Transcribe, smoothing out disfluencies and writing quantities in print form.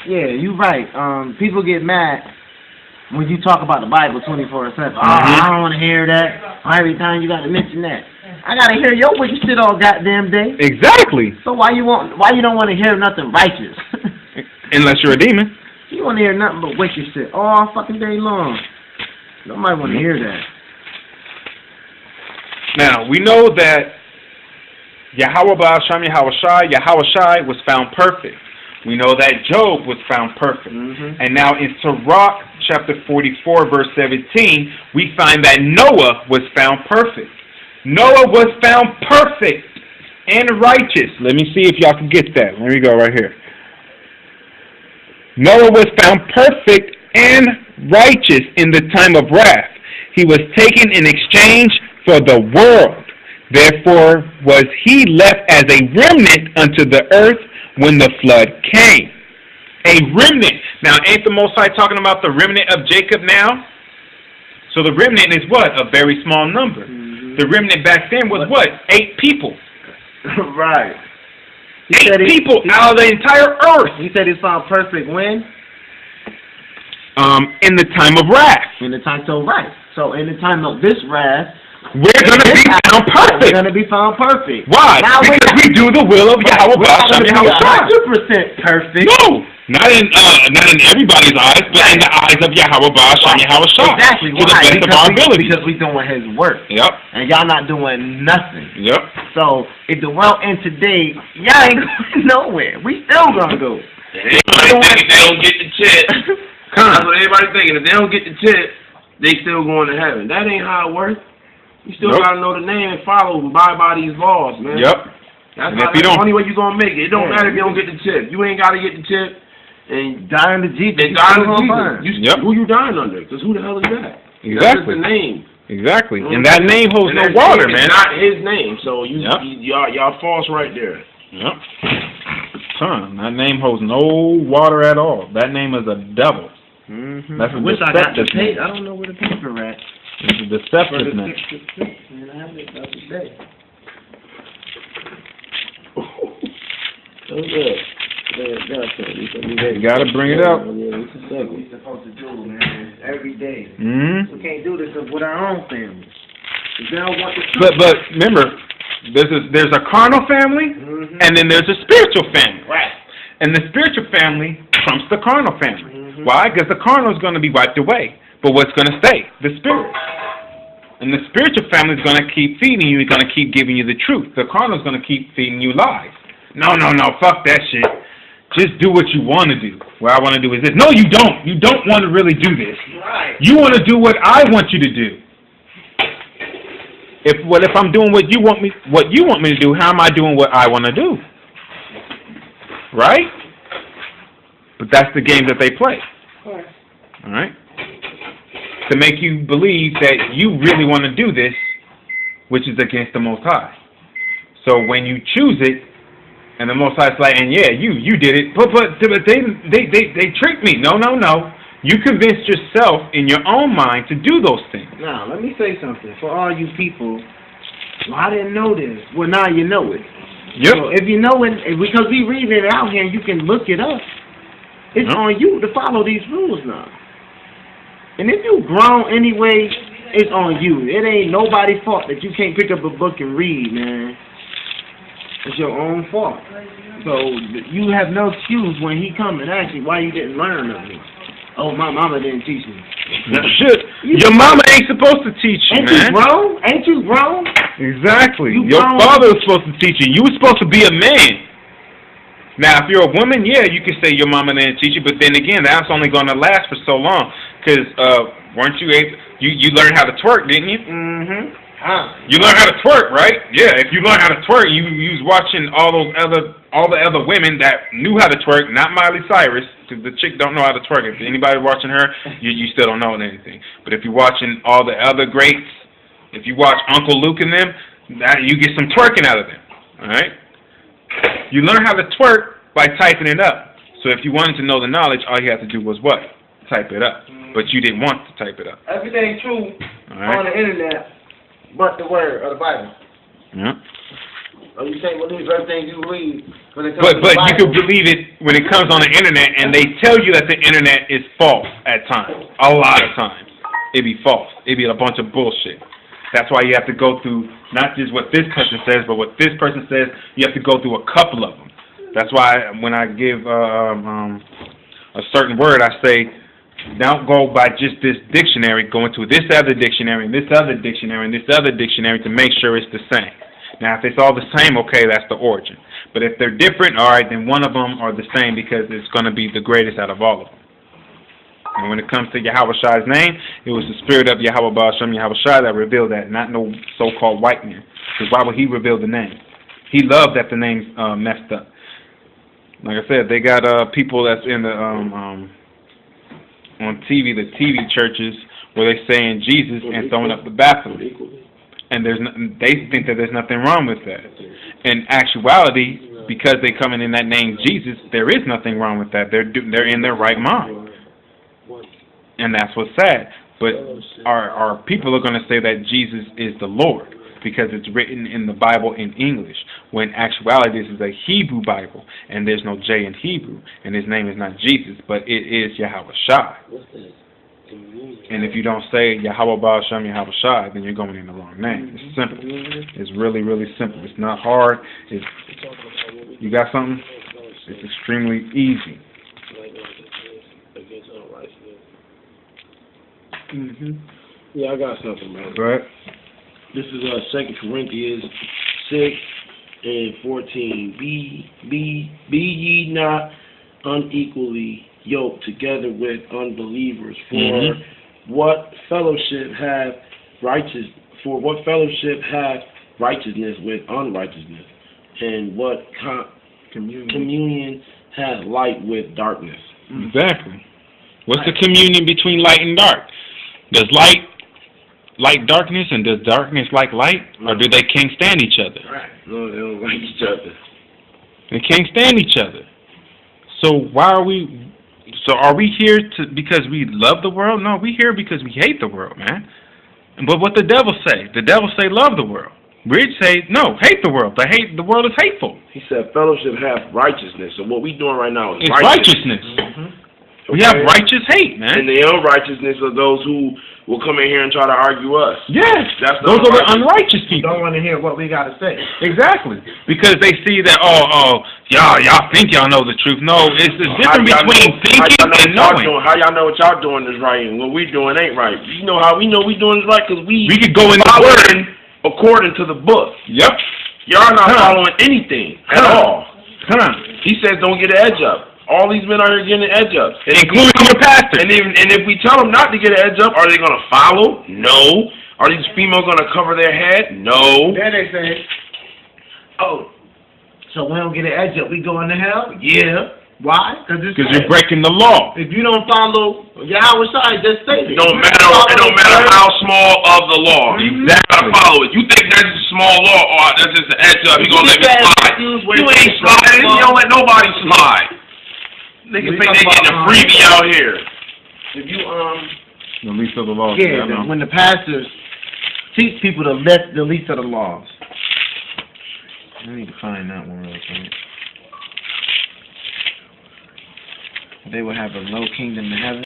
Yeah, you're right. People get mad when you talk about the Bible 24/7. Oh, I don't want to hear that. Every time you got to mention that. I gotta hear your wicked shit all goddamn day. Exactly. So why you don't want to hear nothing righteous? Unless you're a demon. You want to hear nothing but wicked shit all fucking day long. Nobody want to hear that. Now, we know that Yahweh Yahushai was found perfect. We know that Job was found perfect. And now in Sirach chapter 44 verse 17, we find that Noah was found perfect. Noah was found perfect and righteous. Let me see if y'all can get that. Let me go right here. Noah was found perfect and righteous in the time of wrath. He was taken in exchange for the world. Therefore was he left as a remnant unto the earth when the flood came. A remnant. Now, ain't the Most High talking about the remnant of Jacob now? So the remnant is what? A very small number. The remnant back then was what? 8 people. Right. 8 people out of the entire earth. He said he found perfect when? In the time of wrath. In the time of wrath. So in the time of this wrath, we're going to be found perfect. We're going to be found perfect. Why? Now because we do the will of Yahweh. We're not going to be 100% perfect. No. Not in everybody's eyes, but in the eyes of Yahweh Yahushua. Exactly. To the best of our ability. Because we're doing His work. Yep. And y'all not doing nothing. Yep. So if the world ends today, y'all ain't going nowhere. We still gonna go. Everybody thinking they don't get the chip. That's what everybody's thinking. If they don't get the chip, they still going to heaven. That ain't how it works. You still gotta know the name and follow and abide by these laws, man. Yep. That's the only way you gonna make it. It don't matter if you don't get the chip. You ain't gotta get the chip. And dying to Jesus. And dying to Jesus. Who you dying under? Because who the hell is that? Exactly. That's just the name. Exactly. And that name holds no water, man. It's not his name. So y'all false right there. Yep. Son, that name holds no water at all. That name is a devil. That's a deceptive name. I don't know where the paper at. It's a deceptive name. I have it the other day. So good. You gotta bring it out. We're supposed to do, man, every day. We can't do this with our own family. They don't want the but remember, there's a carnal family, and then there's a spiritual family. Right. And the spiritual family trumps the carnal family. Why? Because the carnal is going to be wiped away. But what's going to stay? The spirit. And the spiritual family is going to keep feeding you. It's going to keep giving you the truth. The carnal is going to keep feeding you lies. No, fuck that shit. Just do what you want to do. What I want to do is this. No, you don't. You don't want to really do this. Right. You want to do what I want you to do. If I'm doing what you want me to do, how am I doing what I want to do? Right? But that's the game that they play. All right? To make you believe that you really want to do this, which is against the Most High. So when you choose it, and the Most High's like, and yeah, you did it, but they tricked me. No. You convinced yourself in your own mind to do those things. Now, let me say something. For all you people, I didn't know this. Well, now you know it. Yep. So if you know it, because we read it out here and you can look it up, it's on you to follow these rules now. And if you grown anyway, it's on you. It ain't nobody's fault that you can't pick up a book and read, man. It's your own fault. So you have no excuse when he come and ask you why you didn't learn nothing. Oh, my mama didn't teach me. Shit. Your mama ain't supposed to teach you, man. Ain't you grown? Exactly. Your father was supposed to teach you. You were supposed to be a man. Now, if you're a woman, yeah, you can say your mama didn't teach you, but then again, that's only going to last for so long. Because weren't you able... You learned how to twerk, didn't you? You learned how to twerk, right? Yeah, if you learned how to twerk, you was watching all the other women that knew how to twerk, not Miley Cyrus, because the chick don't know how to twerk. If anybody watching her, you still don't know anything. But if you're watching all the other greats, if you watch Uncle Luke and them, you get some twerking out of them, all right? You learn how to twerk by typing it up. So if you wanted to know the knowledge, all you had to do was what? Type it up. But you didn't want to type it up. Everything true on the internet, but the word of the Bible. Yeah. Oh, you can't believe everything you read when it comes But to the you Bible. can believe it when it comes on the internet, and they tell you that the internet is false at times. A lot of times, it be false. It be a bunch of bullshit. That's why you have to go through not just what this person says, but what this person says. You have to go through a couple of them. That's why when I give a certain word, I say, don't go by just this dictionary. Go into this other dictionary, and this other dictionary, and this other dictionary to make sure it's the same. Now, if it's all the same, okay, that's the origin. But if they're different, all right, then one of them are the same because it's going to be the greatest out of all of them. And when it comes to Yahweh Shai's name, it was the spirit of Yahweh Baal Shem Yahweh Shai that revealed that, not no so-called white man. Because why would he reveal the name? He loved that the name's messed up. Like I said, they got people that's in the on TV, the TV churches, where they're saying Jesus and throwing up the bathroom. And they think that there's nothing wrong with that. In actuality, because they coming in that name Jesus, there is nothing wrong with that. They're in their right mind. And that's what's sad. But our people are going to say that Jesus is the Lord because it's written in the Bible in English, when in actuality this is a Hebrew Bible, and there's no J in Hebrew, and his name is not Jesus, but it is Yahweh Shai. And if you don't say Yahweh Baal Shem Yahweh Shai, then you're going in the wrong name. It's simple. It's really, really simple. It's not hard. You got something? It's extremely easy. Yeah, I got something, man. Go ahead. This is 2 Corinthians 6:14. Be ye not unequally yoked together with unbelievers. For what fellowship hath righteousness with unrighteousness, and what communion hath light with darkness? Exactly. What's the communion between light and dark? Does light like darkness, and does darkness like light, or do they can't stand each other? Right. No, they don't like each other. They can't stand each other. So why are we? So are we here because we love the world? No, we here because we hate the world, man. But what the devil say? The devil say love the world. Rich say no, hate the world. The world is hateful. He said fellowship hath righteousness. So what we doing right now is righteousness. We have righteous hate, man. And the unrighteousness of those who will come in here and try to argue us. Yes, those are the unrighteous people. Don't want to hear what we got to say. Exactly. Because they see that, y'all think y'all know the truth. No, it's the difference between thinking and knowing. How y'all know what y'all doing is right and what we doing ain't right? You know how we know we doing is right? Because we could go in the word according to the book. Yep. Y'all not following anything at all. He says don't get an edge up. All these men are here getting an edge up. Including your pastor. And if we tell them not to get an edge up, are they going to follow? No. Are these females going to cover their head? No. Then they say, oh, so we don't get an edge up, we going to hell? Yeah. Why? Because you're breaking the law. If you don't follow Yahweh Shai, just say it. It don't matter how small of the law. You gotta follow it. You think that's just a small law, or that's just an edge up, you gonna let me slide. You ain't sliding. You don't let nobody slide. Niggas think they getting a freebie out here. If you the least of the laws. Yeah, when the pastors teach people the least of the laws. I need to find that one real quick. They will have a low kingdom in heaven.